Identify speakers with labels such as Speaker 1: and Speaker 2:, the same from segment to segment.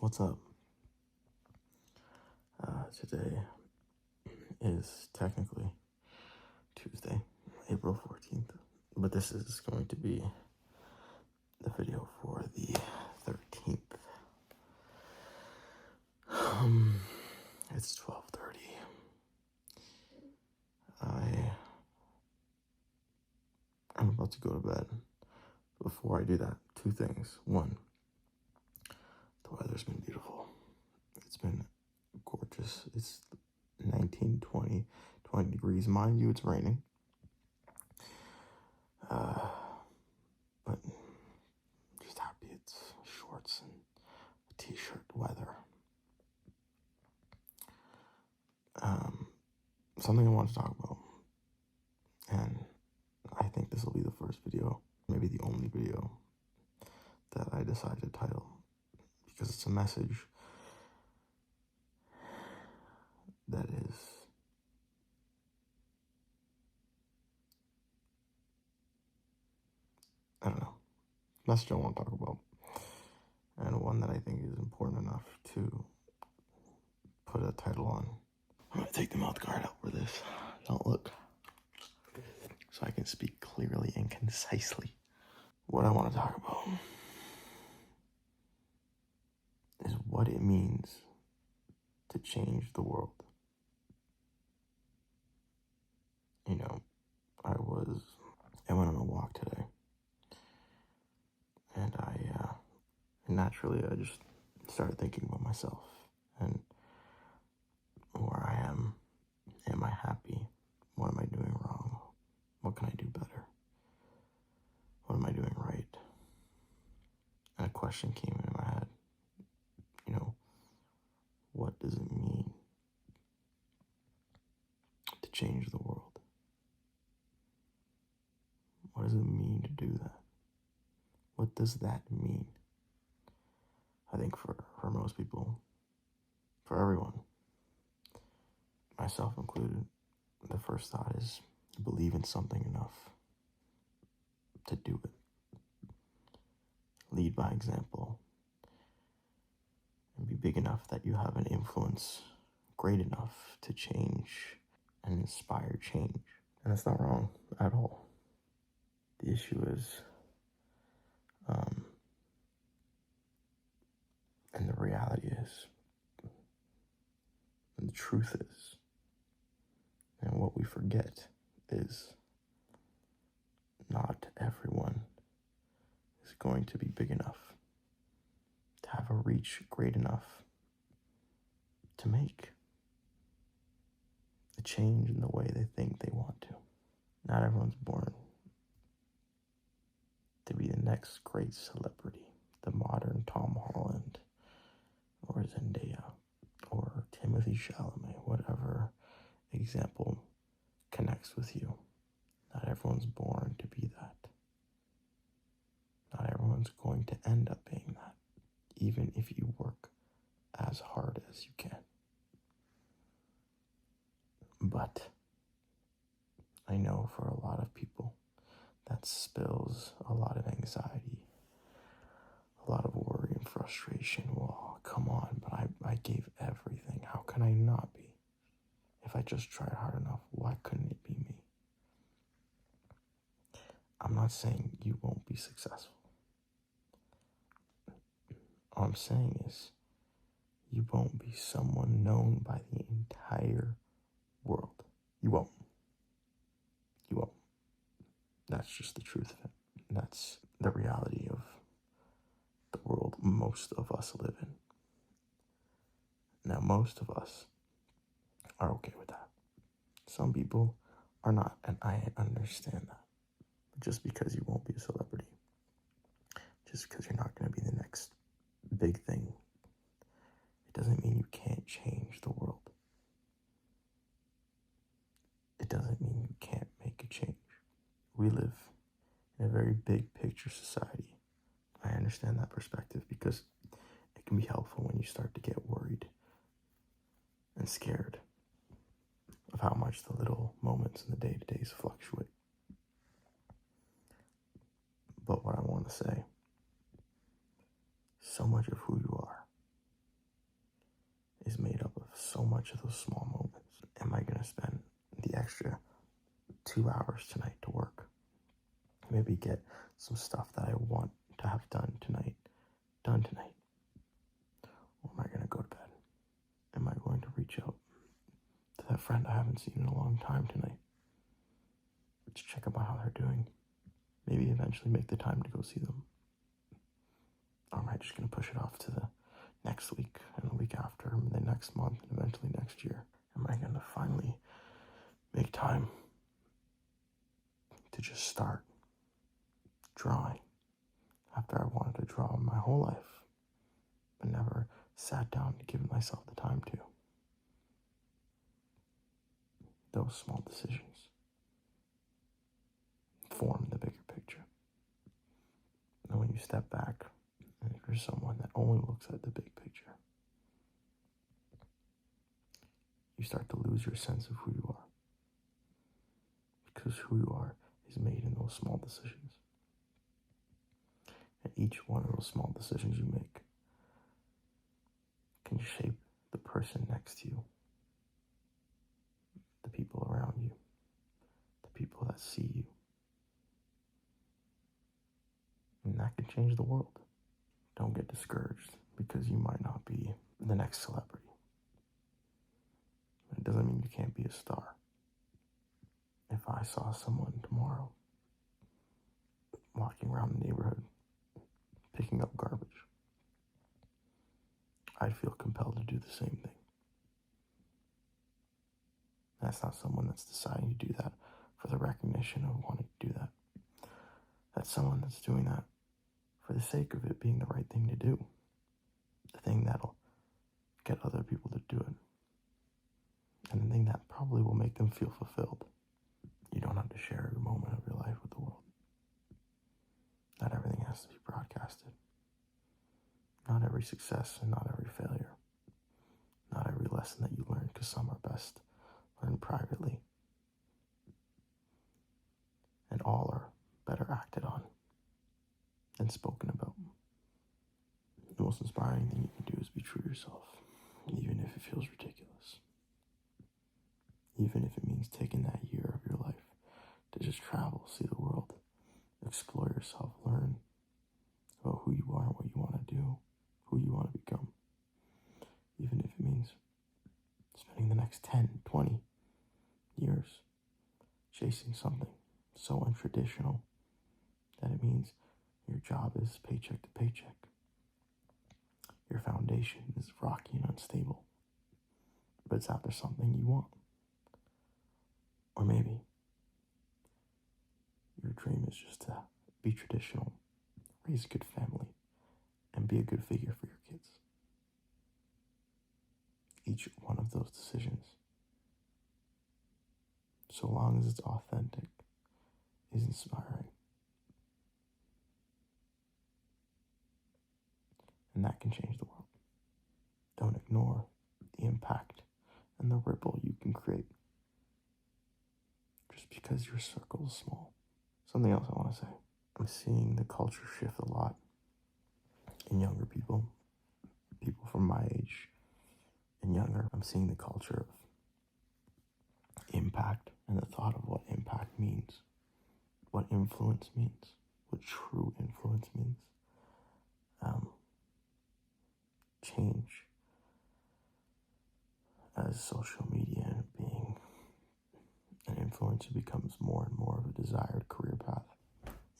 Speaker 1: What's up? Today is technically Tuesday, April 14th, but this is going to be the video for the 13th. It's 12:30. I'm about to go to bed. Before I do that, two things. One, the weather's been beautiful. It's been gorgeous. It's 19, 20 degrees. Mind you, it's raining. But just happy it's shorts and a t-shirt weather. Something I want to talk about, and I think this will be the first video, maybe the only video, that I decide to title, because it's a message that is message I want to talk about, and one that I think is important enough to put a title on. I'm going to take the mouth guard out for this. Don't look. So I can speak clearly and concisely. What I want to talk about is what it means to change the world. You know, I went on a walk today, and naturally I just started thinking about myself and where I am. Am I happy? What am I doing wrong? What can I do better? What am I doing right? And a question came in my head. What does it mean to change the world? What does it mean to do that? What does that mean? I think for most people, for everyone, myself included, the first thought is believe in something enough to do it. Lead by example. And be big enough that you have an influence great enough to change and inspire change. And that's not wrong at all. The issue is, and the reality is, and the truth is, and what we forget is, not everyone is going to be big enough to have a reach great enough to make a change in the way they think they want to. Not everyone's born to be the next great celebrity, the modern Tom Holland, or Zendaya, or Timothy Chalamet, whatever example connects with you. Not everyone's born to be that. Not everyone's going to end up being that, even if you work as hard as you can. But I know for a lot of people, that spills a lot of anxiety, a lot of worry and frustration. Well, come on, but I gave everything. How can I not be? If I just tried hard enough, why couldn't it be me? I'm not saying you won't be successful. All I'm saying is you won't be someone known by the entire world. You won't. You won't. That's just the truth of it. That's the reality of the world most of us live in. Now, most of us are okay with that. Some people are not, and I understand that. Just because you won't be a celebrity, just because you're not going to be the next big thing, it doesn't mean you can't change the world. It doesn't mean you can't make a change. We live in a very big picture society. I understand that perspective because it can be helpful when you start to get worried and scared of how much the little moments in the day-to-days fluctuate. But what I want to say, so much of who you are much of those small moments am I going to spend the extra 2 hours tonight to work? Maybe get some stuff that I want to have done tonight. Or am I going to go to bed? Am I going to reach out to that friend I haven't seen in a long time tonight? To check about how they're doing. Maybe eventually make the time to go see them. Or am I just going to push it off to the next week and the week after and the next month and eventually next year? Am I going to finally make time to just start drawing after I wanted to draw my whole life but never sat down to give myself the time to? Those small decisions form the bigger picture. And when you step back and you're someone that only looks at the big picture, you start to lose your sense of who you are. Because who you are is made in those small decisions. And each one of those small decisions you make can shape the person next to you, the people around you, the people that see you. And that can change the world. Don't get discouraged because you might not be the next celebrity. It doesn't mean you can't be a star. If I saw someone tomorrow walking around the neighborhood picking up garbage, I'd feel compelled to do the same thing. That's not someone that's deciding to do that for the recognition of wanting to do that. That's someone that's doing that for the sake of it being the right thing to do. The thing that'll get other people to do it. And the thing that probably will make them feel fulfilled. You don't have to share every moment of your life with the world. Not everything has to be broadcasted. Not every success and not every failure. Not every lesson that you learn, because some are best learned privately. And all are better acted on than spoken about. The most inspiring thing you can do is be true to yourself, even if it feels ridiculous. Even if it means taking that year of your life to just travel, see the world, explore yourself, learn about who you are, what you want to do, who you want to become. Even if it means spending the next 10, 20 years chasing something so untraditional that it means your job is paycheck to paycheck. Your foundation is rocky and unstable, but it's after something you want. Or maybe your dream is just to be traditional, raise a good family, and be a good figure for your kids. Each one of those decisions, so long as it's authentic, is inspiring. And that can change the world. Don't ignore the impact and the ripple you can create just because your circle is small. Something else I want to say. I'm seeing the culture shift a lot in younger people from my age and younger. I'm seeing the culture of impact and the thought of what impact means, what influence means, what true influence means. Change as social media being an influencer becomes more and more of a desired career path.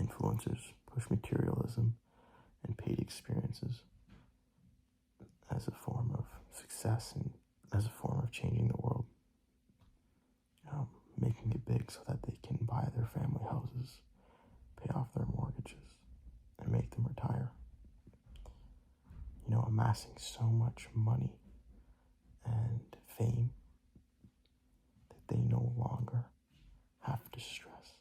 Speaker 1: Influencers push materialism and paid experiences as a form of success and as a form of changing the world. Making it big so that they can buy their family houses, pay off their mortgages, and make them retire. Amassing so much money and fame that they no longer have to stress.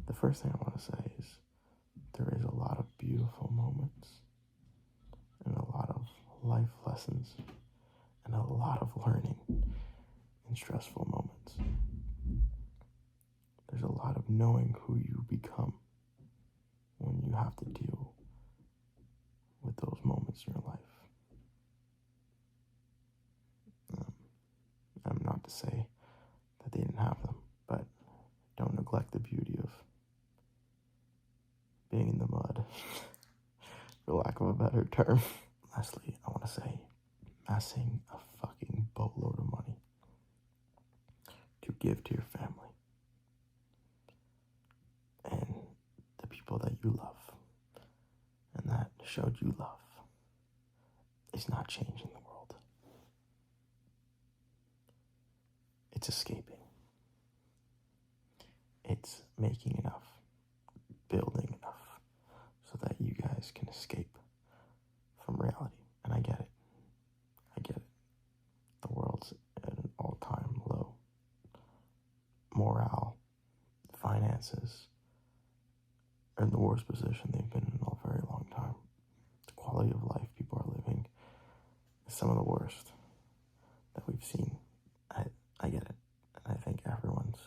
Speaker 1: The first thing I want to say is there is a lot of beautiful moments and a lot of life lessons and a lot of learning in stressful moments. There's a lot of knowing who you become when you have to deal with those moments in your life. say that they didn't have them, but don't neglect the beauty of being in the mud, for lack of a better term. Lastly, I want to say amassing a fucking boatload of money to give to your family and the people that you love and that showed you love is not changing the world. It's escaping. It's making enough, building enough so that you guys can escape from reality. And I get it. I get it. The world's at an all-time low. Morale, finances are in the worst position they've been in a very long time. The quality of life people are living is some of the worst that we've seen. I get it. And I think everyone's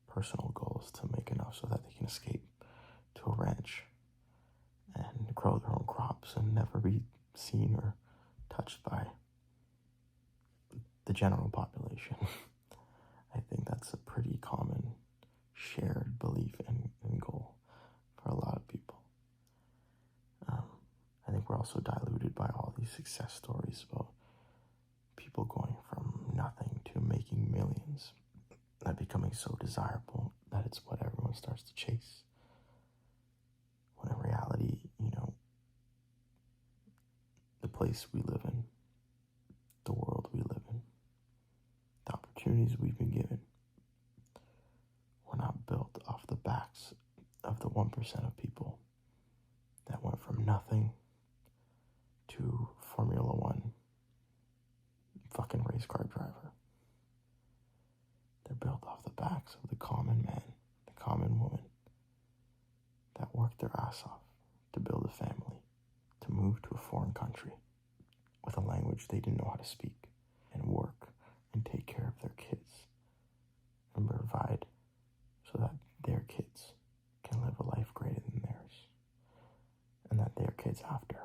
Speaker 1: personal goal is to make enough so that they can escape to a ranch and grow their own crops and never be seen or touched by the general population. I think that's a pretty common shared belief and goal for a lot of people. I think we're also diluted by all these success stories about people going from nothing to making millions, that becoming so desirable that it's what everyone starts to chase. When in reality, the place we live in, the world we live in, the opportunities we've been given, were not built off the backs of the 1% of people that went from nothing to Formula One fucking race car driver. They're built off the backs of the common man, the common woman that worked their ass off to build a family, to move to a foreign country with a language they didn't know how to speak, and work and take care of their kids and provide so that their kids can live a life greater than theirs, and that their kids after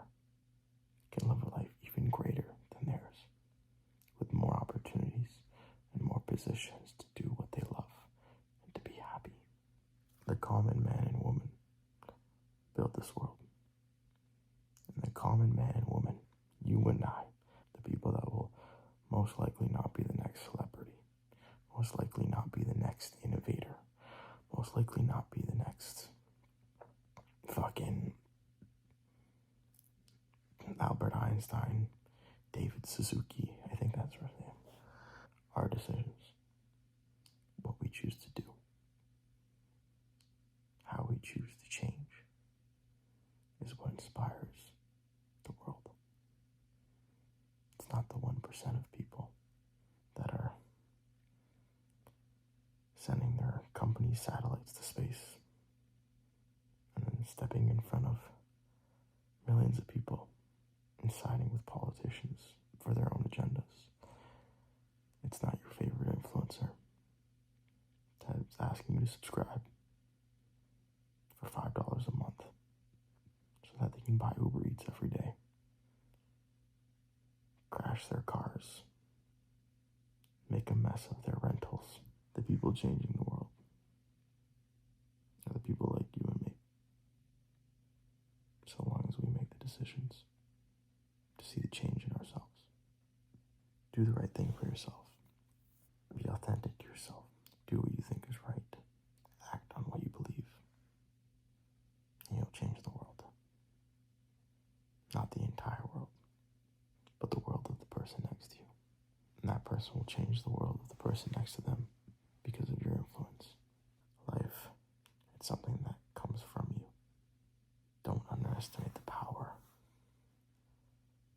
Speaker 1: can live a life even greater than theirs, with more opportunities and more positions to do what they love and to be happy. The common man and woman built this world. And the common man and woman, you and I, the people that will most likely not be the next celebrity, most likely not be the next innovator, most likely not be the next fucking Albert Einstein, David Suzuki, I think that's his name. Our decisions, what we choose to do, how we choose to change, is what inspires the world. It's not the 1% of people that are sending their company satellites to space and then stepping in front of millions of people and siding with politicians for their own agendas. It's not your favorite influencer that's asking you to subscribe for $5 a month so that they can buy Uber Eats every day, crash their cars, make a mess of their rentals. The people changing the world are the people like you and me, so long as we make the decisions to see the change in ourselves. Do the right thing for yourself. Be authentic to yourself. Do what you think is right. Act on what you believe. And you'll change the world. Not the entire world, but the world of the person next to you. And that person will change the world of the person next to them because of your influence. Life, it's something that comes from you. Don't underestimate the power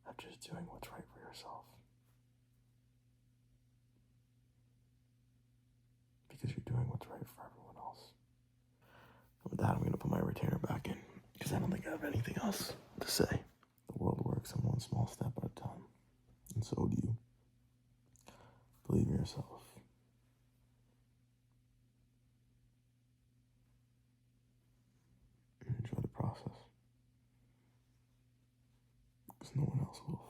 Speaker 1: of just doing what's right for yourself. Because you're doing what's right for everyone else. With that, I'm going to put my retainer back in because I don't think I have anything else to say. The world works in one small step at a time, and so do you. Believe in yourself. And enjoy the process, because no one else will.